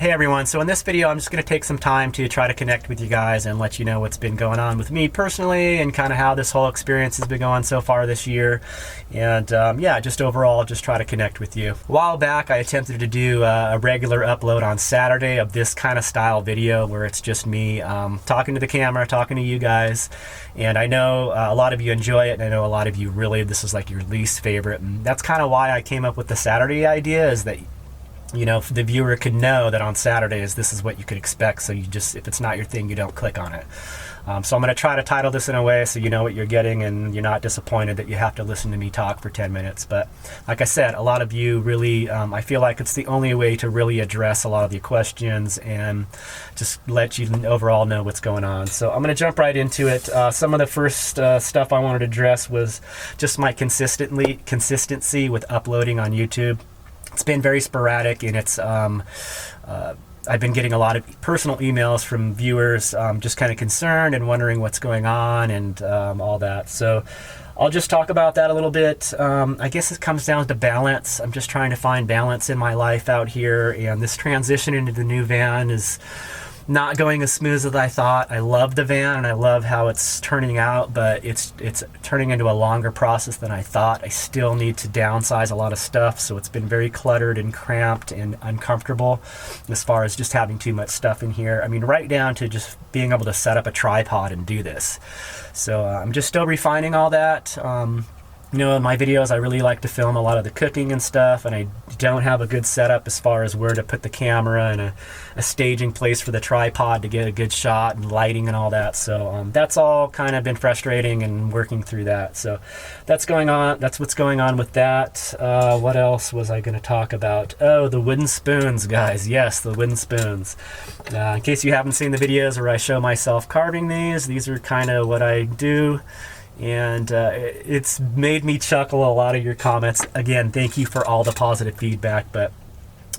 Hey everyone, so in this video I'm just going to take some time to try to connect with you guys and let you know what's been going on with me personally and kind of how this whole experience has been going so far this year. And yeah, just overall just try to connect with you. A while back I attempted to do a regular upload on Saturday of this kind of style video where it's just me talking to the camera, talking to you guys. And I know a lot of you enjoy it, and I know a lot of you really, this is like your least favorite. And that's kind of why I came up with the Saturday idea, is that the viewer could know that on Saturdays this is what you could expect, so you just, if it's not your thing, you don't click on it. So I'm going to try to title this in a way so you know what you're getting and you're not disappointed that you have to listen to me talk for 10 minutes. But like I said, a lot of you really, I feel like it's the only way to really address a lot of your questions and just let you overall know what's going on. So I'm going to jump right into it. Some of the first stuff I wanted to address was just my consistency with uploading on YouTube. It's been very sporadic, and it's I've been getting a lot of personal emails from viewers just kind of concerned and wondering what's going on and all that. So I'll just talk about that a little bit. I guess it comes down to balance. I'm just trying to find balance in my life out here, and this transition into the new van is not going as smooth as I thought. I love the van and I love how it's turning out, but it's turning into a longer process than I thought. I still need to downsize a lot of stuff, so it's been very cluttered and cramped and uncomfortable as far as just having too much stuff in here. I mean, right down to just being able to set up a tripod and do this. So I'm just still refining all that. In my videos I really like to film a lot of the cooking and stuff, and I don't have a good setup as far as where to put the camera and a staging place for the tripod to get a good shot and lighting and all that. So that's all kind of been frustrating and working through that. So that's going on. That's what's going on with that. What else was I going to talk about? Oh, the wooden spoons, guys. Yes, the wooden spoons. In case you haven't seen the videos where I show myself carving these are kind of what I do. And it's made me chuckle, a lot of your comments. Again, thank you for all the positive feedback, but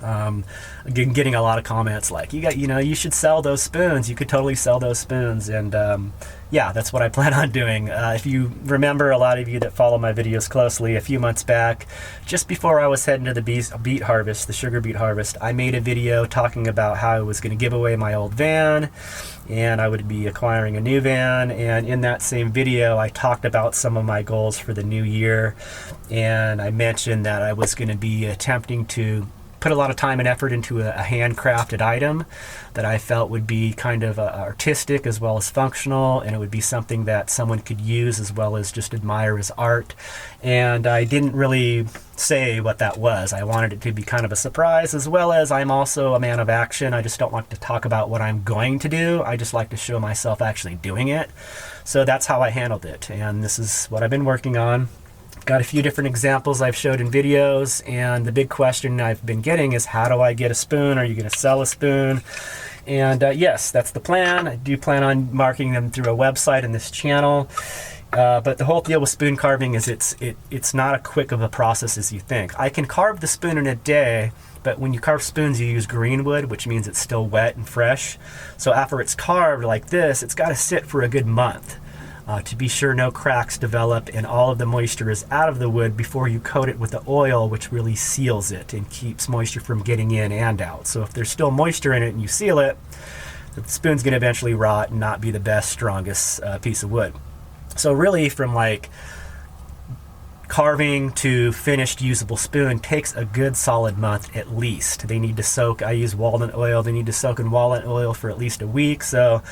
again, getting a lot of comments like, you should sell those spoons. You could totally sell those spoons. And yeah, that's what I plan on doing. If you remember, a lot of you that follow my videos closely, a few months back, just before I was heading to the beet harvest, the sugar beet harvest, I made a video talking about how I was going to give away my old van and I would be acquiring a new van. And in that same video I talked about some of my goals for the new year, and I mentioned that I was going to be attempting to put a lot of time and effort into a handcrafted item that I felt would be kind of artistic as well as functional, and it would be something that someone could use as well as just admire as art. And I didn't really say what that was. I wanted it to be kind of a surprise, as well as I'm also a man of action. I just don't like to talk about what I'm going to do. I just like to show myself actually doing it. So that's how I handled it, and this is what I've been working on. Got a few different examples I've showed in videos, and the big question I've been getting is, how do I get a spoon? Are you going to sell a spoon? And yes, that's the plan. I do plan on marketing them through a website and this channel. But the whole deal with spoon carving is it's not as quick of a process as you think. I can carve the spoon in a day, but when you carve spoons you use green wood, which means it's still wet and fresh. So after it's carved like this, it's got to sit for a good month. To be sure no cracks develop and all of the moisture is out of the wood before you coat it with the oil, which really seals it and keeps moisture from getting in and out. So if there's still moisture in it and you seal it, the spoon's going to eventually rot and not be the best, strongest piece of wood. So really, from like carving to finished usable spoon takes a good solid month at least. They need to soak, I use walnut oil, they need to soak in walnut oil for at least a week. So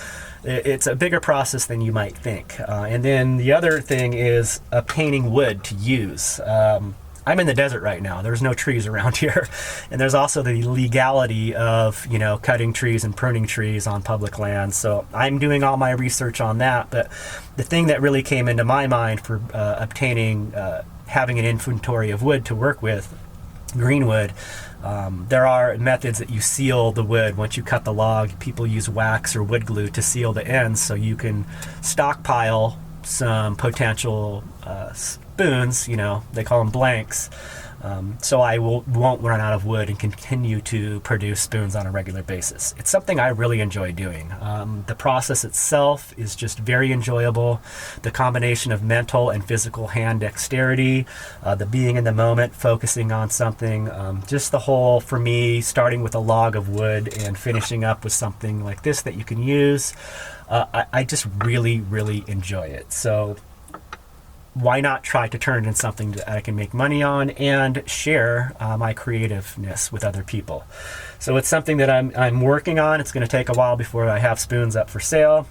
it's a bigger process than you might think. And then the other thing is obtaining wood to use. I'm in the desert right now. There's no trees around here. And there's also the legality of, cutting trees and pruning trees on public land. So I'm doing all my research on that. But the thing that really came into my mind for obtaining, having an inventory of wood to work with, green wood, there are methods that you seal the wood. Once you cut the log, people use wax or wood glue to seal the ends so you can stockpile some potential spoons, they call them blanks, so I won't run out of wood and continue to produce spoons on a regular basis. It's something I really enjoy doing. The process itself is just very enjoyable. The combination of mental and physical hand dexterity, the being in the moment, focusing on something, just the whole, for me, starting with a log of wood and finishing up with something like this that you can use, I just really, really enjoy it. So why not try to turn it into something that I can make money on and share my creativeness with other people? So it's something that I'm working on. It's going to take a while before I have spoons up for sale.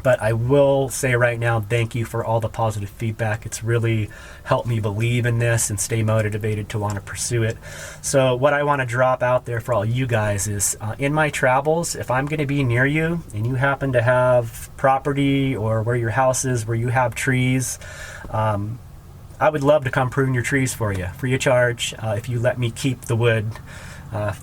But I will say right now, thank you for all the positive feedback. It's really helped me believe in this and stay motivated to want to pursue it. So what I want to drop out there for all you guys is, in my travels, if I'm going to be near you and you happen to have property or where your house is, where you have trees, I would love to come prune your trees for you, free of charge, if you let me keep the wood.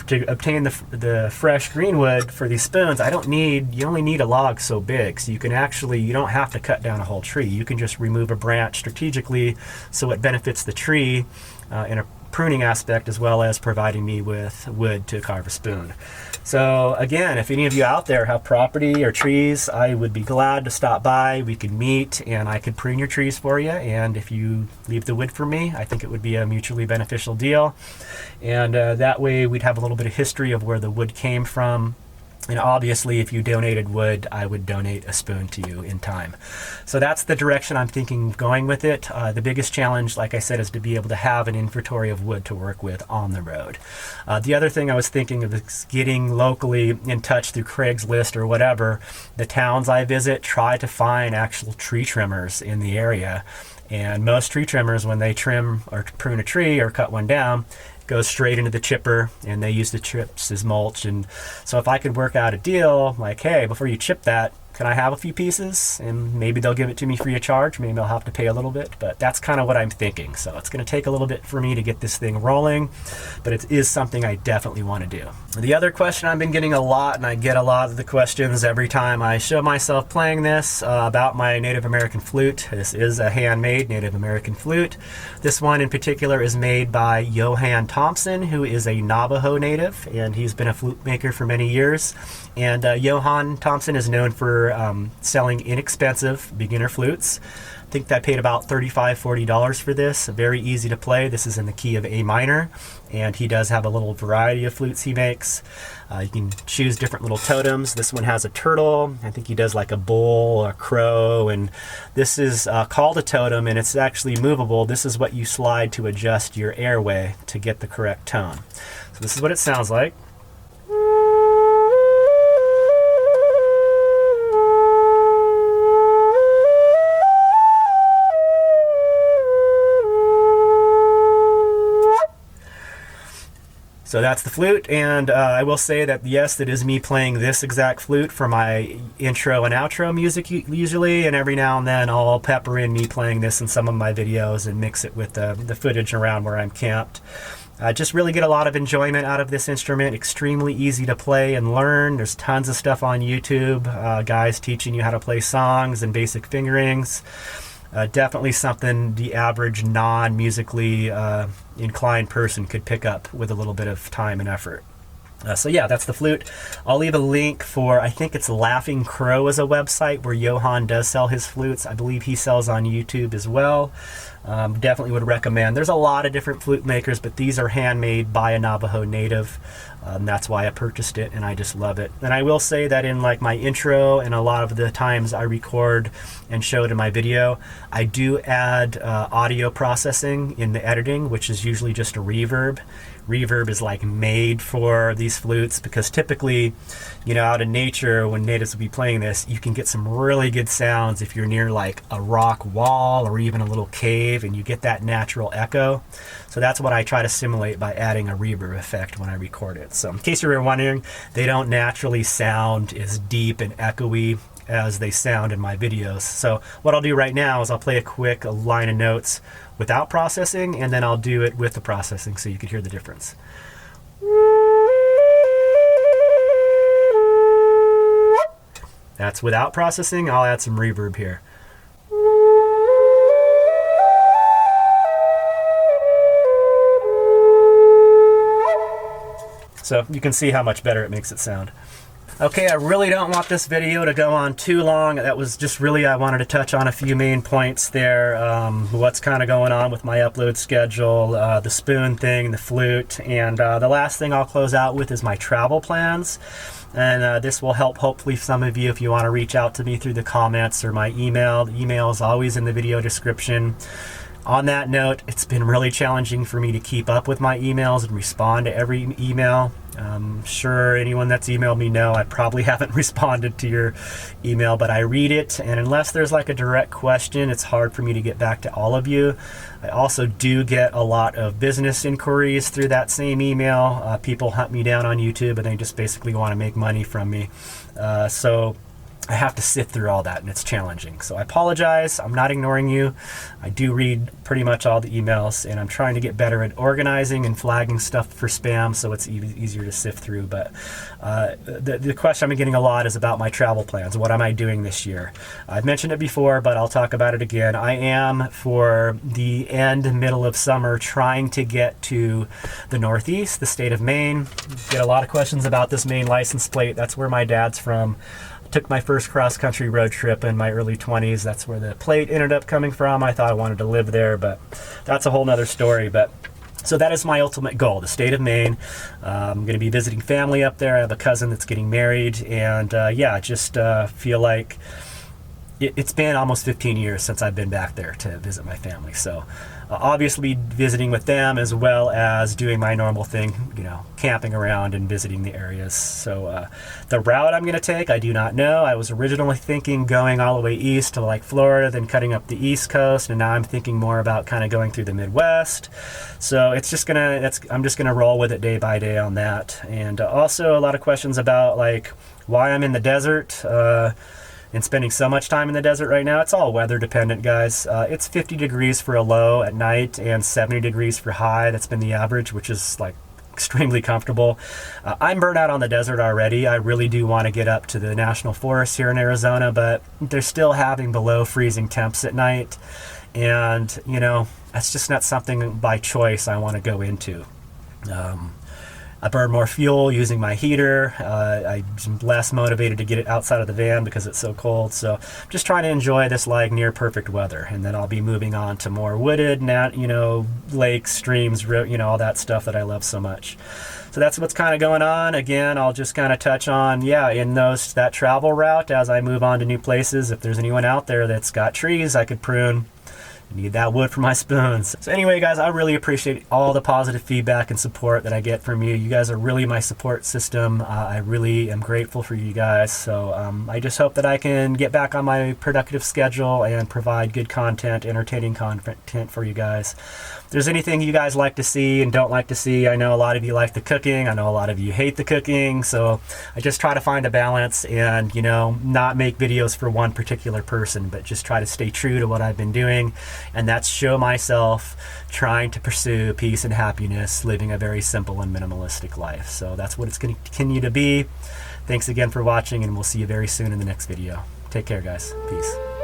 To obtain the fresh green wood for these spoons, you only need a log so big, so you don't have to cut down a whole tree. You can just remove a branch strategically so it benefits the tree in a pruning aspect, as well as providing me with wood to carve a spoon. So again, if any of you out there have property or trees, I would be glad to stop by. We could meet and I could prune your trees for you. And if you leave the wood for me, I think it would be a mutually beneficial deal. And that way we'd have a little bit of history of where the wood came from. And obviously, if you donated wood, I would donate a spoon to you in time. So that's the direction I'm thinking of going with it. The biggest challenge, like I said, is to be able to have an inventory of wood to work with on the road. The other thing I was thinking of is getting locally in touch through Craigslist or whatever. The towns I visit, try to find actual tree trimmers in the area. And most tree trimmers, when they trim or prune a tree or cut one down, goes straight into the chipper, and they use the chips as mulch. And so if I could work out a deal like, hey, before you chip that, can I have a few pieces? And maybe they'll give it to me free of charge. Maybe I'll have to pay a little bit, but that's kind of what I'm thinking. So it's going to take a little bit for me to get this thing rolling, but it is something I definitely want to do. The other question I've been getting a lot, and I get a lot of the questions every time I show myself playing this, about my Native American flute. This is a handmade Native American flute. This one in particular is made by Johan Thompson, who is a Navajo native, and he's been a flute maker for many years. And Johan Thompson is known for selling inexpensive beginner flutes. I think I paid about $35, $40 for this. Very easy to play. This is in the key of A minor, and he does have a little variety of flutes he makes. You can choose different little totems. This one has a turtle. I think he does like a bull, a crow, and this is called a totem, and it's actually movable. This is what you slide to adjust your airway to get the correct tone. So this is what it sounds like. So that's the flute, and I will say that yes, it is me playing this exact flute for my intro and outro music usually, and every now and then I'll pepper in me playing this in some of my videos and mix it with the footage around where I'm camped. I just really get a lot of enjoyment out of this instrument. Extremely easy to play and learn. There's tons of stuff on YouTube, guys teaching you how to play songs and basic fingerings. Definitely something the average non-musically inclined person could pick up with a little bit of time and effort. So yeah, that's the flute. I'll leave a link for, I think it's Laughing Crow as a website where Johan does sell his flutes. I believe he sells on YouTube as well. Definitely would recommend. There's a lot of different flute makers, but these are handmade by a Navajo native. That's why I purchased it, and I just love it. And I will say that in like my intro and a lot of the times I record and show it in my video, I do add audio processing in the editing, which is usually just a reverb. Reverb is like made for these flutes because typically, you know, out in nature when natives will be playing this, you can get some really good sounds if you're near like a rock wall or even a little cave, and you get that natural echo. So that's what I try to simulate by adding a reverb effect when I record it. So in case you were wondering, they don't naturally sound as deep and echoey as they sound in my videos. So what I'll do right now is I'll play a quick line of notes without processing, and then I'll do it with the processing so you can hear the difference. That's without processing. I'll add some reverb here. So you can see how much better it makes it sound. Okay, I really don't want this video to go on too long. That was just really, I wanted to touch on a few main points there. What's kind of going on with my upload schedule, the spoon thing, the flute, and the last thing I'll close out with is my travel plans. And this will help hopefully some of you if you want to reach out to me through the comments or my email. The email is always in the video description. On that note, it's been really challenging for me to keep up with my emails and respond to every email. Sure, anyone that's emailed me know I probably haven't responded to your email, but I read it, and unless there's like a direct question, it's hard for me to get back to all of you. I also do get a lot of business inquiries through that same email. People hunt me down on YouTube and they just basically want to make money from me. So I have to sift through all that, and it's challenging. So I apologize. I'm not ignoring you. I do read pretty much all the emails, and I'm trying to get better at organizing and flagging stuff for spam so it's easier to sift through. But the question I'm getting a lot is about my travel plans. What am I doing this year? I've mentioned it before, but I'll talk about it again. I am, for the middle of summer, trying to get to the Northeast, the state of Maine. Get a lot of questions about this Maine license plate. That's where my dad's from. Took my first cross-country road trip in my early 20s. That's where the plate ended up coming from. I thought I wanted to live there, but that's a whole nother story. But so that is my ultimate goal, the state of Maine. I'm going to be visiting family up there. I have a cousin that's getting married, and yeah, just feel like it's been almost 15 years since I've been back there to visit my family. So obviously visiting with them, as well as doing my normal thing, you know, camping around and visiting the areas. So the route I'm going to take, I do not know. I was originally thinking going all the way east to like Florida, then cutting up the East Coast, and now I'm thinking more about kind of going through the Midwest. So it's just I'm just gonna roll with it day by day on that. And also a lot of questions about like why I'm in the desert. And spending so much time in the desert right now. It's all weather dependent, guys. It's 50 degrees for a low at night and 70 degrees for high. That's been the average, which is like extremely comfortable. I'm burnt out on the desert already. I really do want to get up to the national forest here in Arizona, but they're still having below freezing temps at night. And, you know, that's just not something by choice I want to go into. I burn more fuel using my heater. I'm less motivated to get it outside of the van because it's so cold. So I'm just trying to enjoy this like near perfect weather, and then I'll be moving on to more wooded, you know, lakes, streams, you know, all that stuff that I love so much. So that's what's kind of going on. Again, I'll just kind of touch on, yeah, in that travel route as I move on to new places. If there's anyone out there that's got trees I could prune, need that wood for my spoons. So anyway, guys, I really appreciate all the positive feedback and support that I get from you. You guys are really my support system. I really am grateful for you guys. So I just hope that I can get back on my productive schedule and provide good content, entertaining content for you guys. If there's anything you guys like to see and don't like to see, I know a lot of you like the cooking. I know a lot of you hate the cooking. So I just try to find a balance and, you know, not make videos for one particular person, but just try to stay true to what I've been doing. And that's show myself trying to pursue peace and happiness, living a very simple and minimalistic life. So that's what it's going to continue to be. Thanks again for watching, and we'll see you very soon in the next video. Take care, guys. Peace.